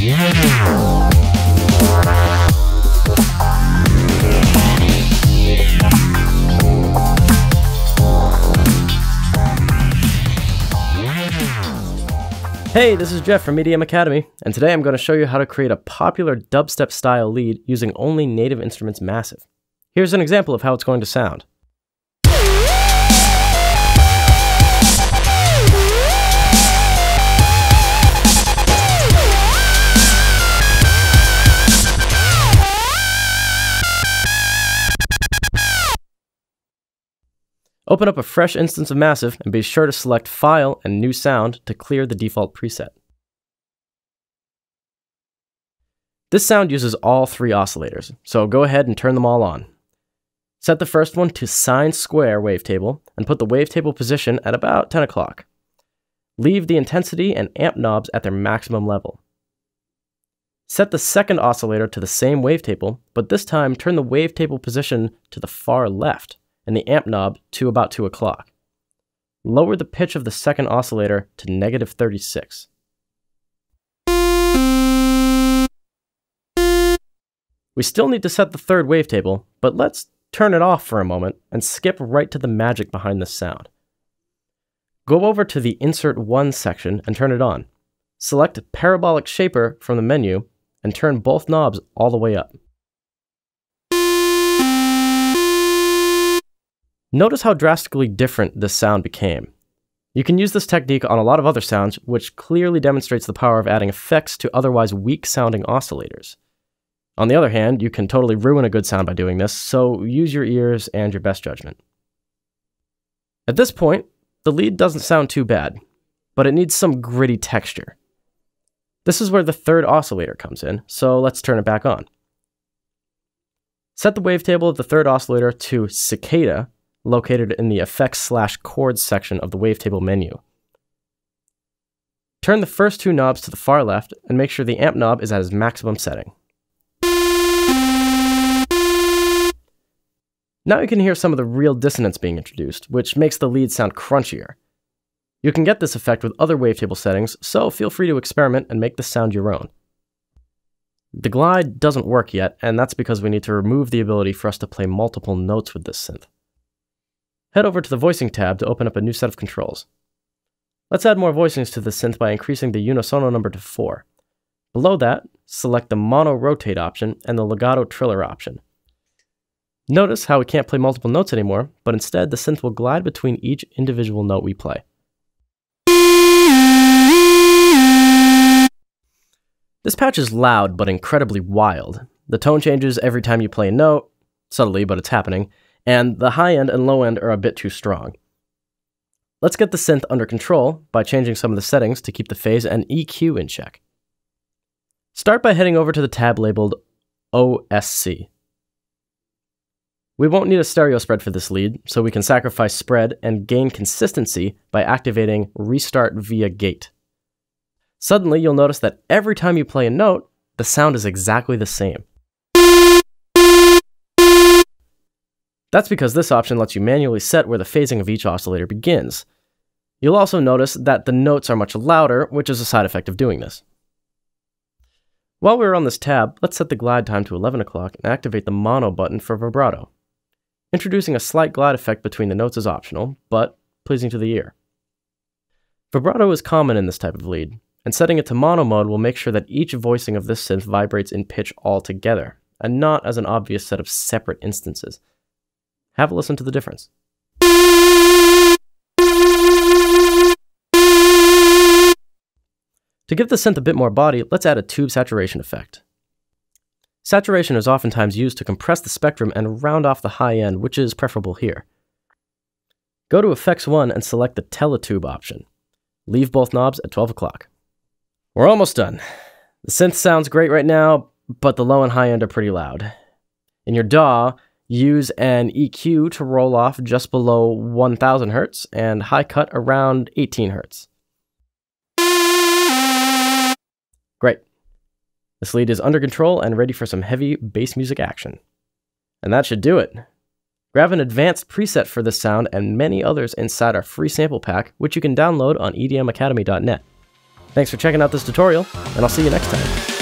Hey, this is Jeff from EDM Academy, and today I'm going to show you how to create a popular dubstep style lead using only Native Instruments Massive. Here's an example of how it's going to sound. Open up a fresh instance of Massive and be sure to select File and New Sound to clear the default preset. This sound uses all three oscillators, so go ahead and turn them all on. Set the first one to sine square wavetable and put the wavetable position at about 10 o'clock. Leave the intensity and amp knobs at their maximum level. Set the second oscillator to the same wavetable, but this time turn the wavetable position to the far left and the amp knob to about 2 o'clock. Lower the pitch of the second oscillator to -36. We still need to set the third wavetable, but let's turn it off for a moment and skip right to the magic behind this sound. Go over to the Insert 1 section and turn it on. Select Parabolic Shaper from the menu and turn both knobs all the way up. Notice how drastically different this sound became. You can use this technique on a lot of other sounds, which clearly demonstrates the power of adding effects to otherwise weak-sounding oscillators. On the other hand, you can totally ruin a good sound by doing this, so use your ears and your best judgment. At this point, the lead doesn't sound too bad, but it needs some gritty texture. This is where the third oscillator comes in, so let's turn it back on. Set the wavetable of the third oscillator to Cicada, located in the Effects/Chords section of the wavetable menu. Turn the first two knobs to the far left and make sure the amp knob is at its maximum setting. Now you can hear some of the real dissonance being introduced, which makes the lead sound crunchier. You can get this effect with other wavetable settings, so feel free to experiment and make the sound your own. The glide doesn't work yet, and that's because we need to remove the ability for us to play multiple notes with this synth. Head over to the Voicing tab to open up a new set of controls. Let's add more voicings to this synth by increasing the unisono number to 4. Below that, select the Mono Rotate option and the Legato Triller option. Notice how we can't play multiple notes anymore, but instead the synth will glide between each individual note we play. This patch is loud but incredibly wild. The tone changes every time you play a note, subtly but it's happening, and the high end and low end are a bit too strong. Let's get the synth under control by changing some of the settings to keep the phase and EQ in check. Start by heading over to the tab labeled OSC. We won't need a stereo spread for this lead, so we can sacrifice spread and gain consistency by activating Restart via Gate. Suddenly, you'll notice that every time you play a note, the sound is exactly the same. That's because this option lets you manually set where the phasing of each oscillator begins. You'll also notice that the notes are much louder, which is a side effect of doing this. While we're on this tab, let's set the glide time to 11 o'clock and activate the mono button for vibrato. Introducing a slight glide effect between the notes is optional, but pleasing to the ear. Vibrato is common in this type of lead, and setting it to mono mode will make sure that each voicing of this synth vibrates in pitch altogether, and not as an obvious set of separate instances. Have a listen to the difference. To give the synth a bit more body, let's add a tube saturation effect. Saturation is oftentimes used to compress the spectrum and round off the high end, which is preferable here. Go to Effects 1 and select the Teletube option. Leave both knobs at 12 o'clock. We're almost done. The synth sounds great right now, but the low and high end are pretty loud. In your DAW, use an EQ to roll off just below 1000 Hz and high cut around 18 Hz. Great. This lead is under control and ready for some heavy bass music action. And that should do it. Grab an advanced preset for this sound and many others inside our free sample pack, which you can download on edmacademy.net. Thanks for checking out this tutorial, and I'll see you next time.